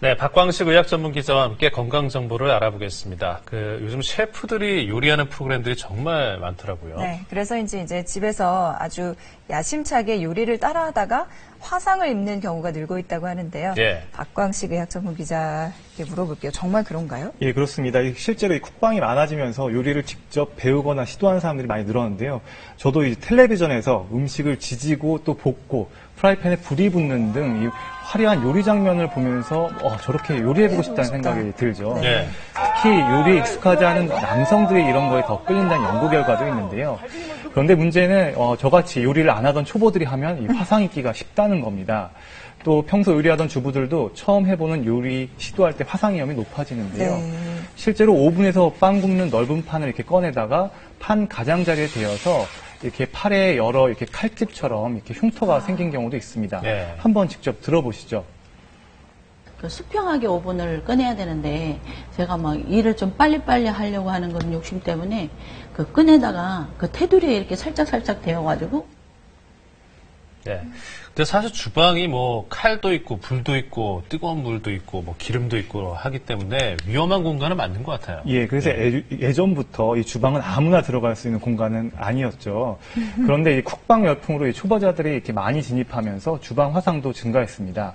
네, 박광식 의학 전문 기자와 함께 건강 정보를 알아보겠습니다. 요즘 셰프들이 요리하는 프로그램들이 정말 많더라고요. 네, 그래서 이제 집에서 아주 야심차게 요리를 따라하다가 화상을 입는 경우가 늘고 있다고 하는데요. 예. 박광식 의학 전문 기자에게 물어볼게요. 정말 그런가요? 예, 그렇습니다. 실제로 이 쿡방이 많아지면서 요리를 직접 배우거나 시도하는 사람들이 많이 늘었는데요. 저도 이 텔레비전에서 음식을 지지고 또 볶고 프라이팬에 불이 붙는 등 이 화려한 요리 장면을 보면서 저렇게 요리해보고 싶다는 생각이 들죠. 네. 특히 요리에 익숙하지 않은 남성들이 이런 거에 더 끌린다는 연구 결과도 있는데요. 그런데 문제는 저같이 요리를 안 하던 초보들이 하면 이 화상 입기가 쉽다는 겁니다. 또 평소 요리하던 주부들도 처음 해보는 요리 시도할 때 화상 위험이 높아지는데요. 네. 실제로 오븐에서 빵 굽는 넓은 판을 이렇게 꺼내다가 판 가장자리에 대어서 이렇게 팔에 여러 이렇게 칼집처럼 이렇게 흉터가 생긴 경우도 있습니다. 네. 한번 직접 들어보시죠. 수평하게 오븐을 꺼내야 되는데 제가 막 일을 좀 빨리빨리 하려고 하는 그런 욕심 때문에 꺼내다가 테두리에 이렇게 살짝 데워가지고. 네. 근데 사실 주방이 뭐 칼도 있고 불도 있고 뜨거운 물도 있고 뭐 기름도 있고 하기 때문에 위험한 공간은 맞는 것 같아요. 예, 그래서 예전부터 이 주방은 아무나 들어갈 수 있는 공간은 아니었죠. 그런데 이 쿡방 열풍으로 이 초보자들이 이렇게 많이 진입하면서 주방 화상도 증가했습니다.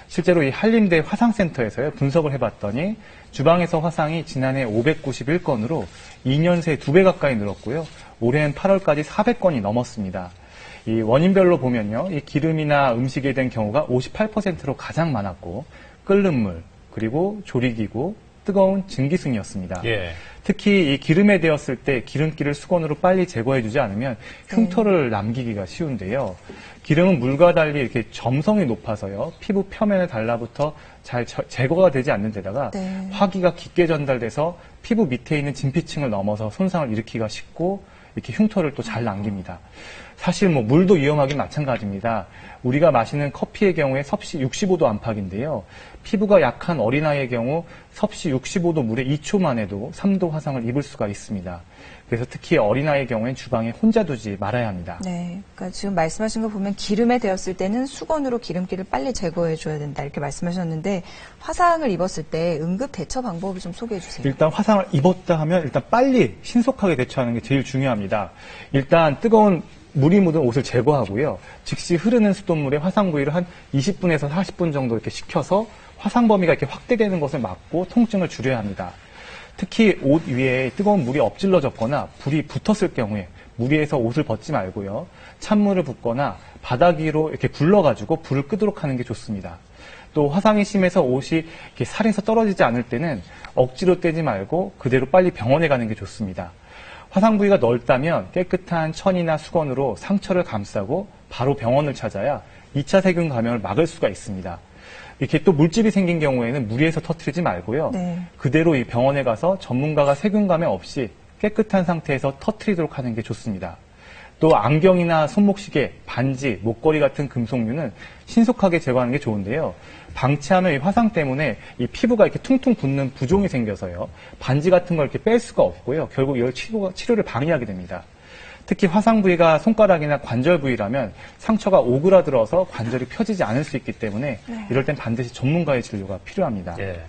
실제로 이 한림대 화상센터에서요, 분석을 해봤더니 주방에서 화상이 지난해 591건으로 2년 새 2배 가까이 늘었고요. 올해는 8월까지 400건이 넘었습니다. 이 원인별로 보면요, 이 기름이나 음식에 된 경우가 58%로 가장 많았고, 끓는 물, 그리고 조리기구, 뜨거운 증기승이었습니다. 예. 특히 이 기름에 데었을 때 기름기를 수건으로 빨리 제거해주지 않으면 흉터를 남기기가 쉬운데요. 기름은 물과 달리 이렇게 점성이 높아서요, 피부 표면에 달라붙어 잘 제거가 되지 않는 데다가 네. 화기가 깊게 전달돼서 피부 밑에 있는 진피층을 넘어서 손상을 일으키기가 쉽고 이렇게 흉터를 또 잘 남깁니다. 사실 뭐 물도 위험하긴 마찬가지입니다. 우리가 마시는 커피의 경우에 섭씨 65도 안팎인데요. 피부가 약한 어린아이의 경우 섭씨 65도 물에 2초만 해도 3도 화상을 입을 수가 있습니다. 그래서 특히 어린아이의 경우엔 주방에 혼자 두지 말아야 합니다. 네, 그러니까 지금 말씀하신 거 보면 기름에 데었을 때는 수건으로 기름기를 빨리 제거해 줘야 된다 이렇게 말씀하셨는데 화상을 입었을 때 응급 대처 방법을 좀 소개해 주세요. 일단 화상을 입었다 하면 일단 빨리 신속하게 대처하는 게 제일 중요합니다. 일단 뜨거운 물이 묻은 옷을 제거하고요. 즉시 흐르는 수돗물에 화상 부위를 한 20분에서 40분 정도 이렇게 식혀서 화상 범위가 이렇게 확대되는 것을 막고 통증을 줄여야 합니다. 특히 옷 위에 뜨거운 물이 엎질러졌거나 불이 붙었을 경우에 물 위에서 옷을 벗지 말고요. 찬물을 붓거나 바닥 위로 이렇게 굴러가지고 불을 끄도록 하는 게 좋습니다. 또 화상이 심해서 옷이 이렇게 살에서 떨어지지 않을 때는 억지로 떼지 말고 그대로 빨리 병원에 가는 게 좋습니다. 화상 부위가 넓다면 깨끗한 천이나 수건으로 상처를 감싸고 바로 병원을 찾아야 2차 세균 감염을 막을 수가 있습니다. 이렇게 또 물집이 생긴 경우에는 무리해서 터뜨리지 말고요. 네. 그대로 이 병원에 가서 전문가가 세균 감염 없이 깨끗한 상태에서 터뜨리도록 하는 게 좋습니다. 또 안경이나 손목시계, 반지, 목걸이 같은 금속류는 신속하게 제거하는 게 좋은데요. 방치하면 이 화상 때문에 이 피부가 이렇게 퉁퉁 붓는 부종이 생겨서요. 반지 같은 걸 이렇게 뺄 수가 없고요. 결국 이걸 치료를 방해하게 됩니다. 특히 화상 부위가 손가락이나 관절 부위라면 상처가 오그라들어서 관절이 펴지지 않을 수 있기 때문에 이럴 땐 반드시 전문가의 진료가 필요합니다. 예.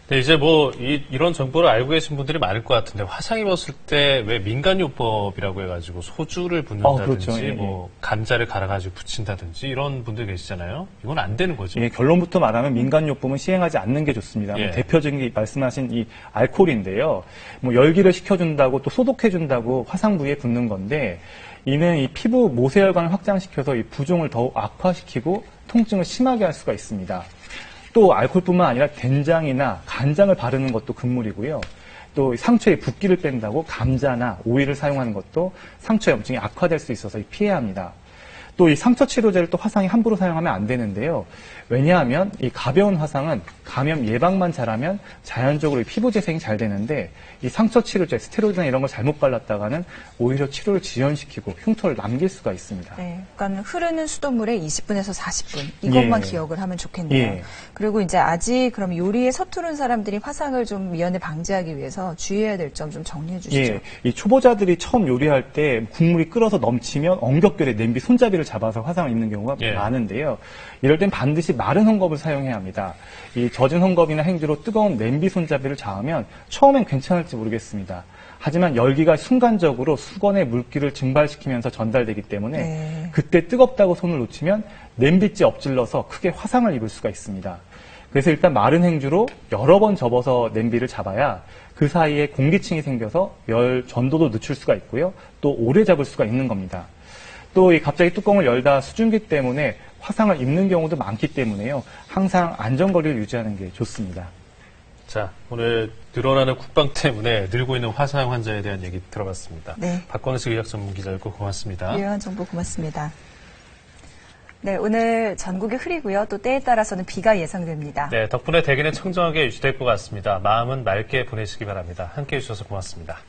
네, 이제 뭐 이런 정보를 알고 계신 분들이 많을 것 같은데 화상 입었을 때 왜 민간요법이라고 해가지고 소주를 붓는다든지 그렇죠. 예, 뭐 감자를 갈아가지고 붙인다든지 이런 분들 계시잖아요. 이건 안 되는 거죠. 예, 결론부터 말하면 민간요법은 시행하지 않는 게 좋습니다. 예. 대표적인 게 말씀하신 이 알코올인데요. 뭐 열기를 식혀준다고 또 소독해준다고 화상 부위에 붓는 건데 이는 이 피부 모세혈관을 확장시켜서 이 부종을 더욱 악화시키고 통증을 심하게 할 수가 있습니다. 또 알코올뿐만 아니라 된장이나 간장을 바르는 것도 금물이고요. 또 상처에 붓기를 뺀다고 감자나 오이를 사용하는 것도 상처 염증이 악화될 수 있어서 피해야 합니다. 또 이 상처 치료제를 또 화상에 함부로 사용하면 안 되는데요. 왜냐하면 이 가벼운 화상은 감염 예방만 잘하면 자연적으로 피부 재생이 잘 되는데 이 상처 치료제, 스테로이드나 이런 걸 잘못 발랐다가는 오히려 치료를 지연시키고 흉터를 남길 수가 있습니다. 네, 그러니까 흐르는 수돗물에 20분에서 40분 이것만 예. 기억을 하면 좋겠네요. 예. 그리고 이제 아직 그럼 요리에 서투른 사람들이 화상을 좀 미연에 방지하기 위해서 주의해야 될 점 좀 정리해 주시죠. 예, 이 초보자들이 처음 요리할 때 국물이 끓어서 넘치면 엉겹결에 냄비 손잡이를 냄비를 잡아서 화상을 입는 경우가 예. 많은데요. 이럴 땐 반드시 마른 헝겊을 사용해야 합니다. 이 젖은 헝겊이나 행주로 뜨거운 냄비 손잡이를 잡으면 처음엔 괜찮을지 모르겠습니다. 하지만 열기가 순간적으로 수건의 물기를 증발시키면서 전달되기 때문에 네. 그때 뜨겁다고 손을 놓치면 냄비째 엎질러서 크게 화상을 입을 수가 있습니다. 그래서 일단 마른 행주로 여러 번 접어서 냄비를 잡아야 그 사이에 공기층이 생겨서 열 전도도 늦출 수가 있고요. 또 오래 잡을 수가 있는 겁니다. 또 이 갑자기 뚜껑을 열다 수증기 때문에 화상을 입는 경우도 많기 때문에요. 항상 안전거리를 유지하는 게 좋습니다. 자, 오늘 늘어나는 국방 때문에 늘고 있는 화상 환자에 대한 얘기 들어봤습니다. 네. 박광식 의학 전문 기자였고 고맙습니다. 유용한 정보 고맙습니다. 네, 오늘 전국이 흐리고요. 또 때에 따라서는 비가 예상됩니다. 네, 덕분에 대기는 청정하게 유지될 것 같습니다. 마음은 맑게 보내시기 바랍니다. 함께해 주셔서 고맙습니다.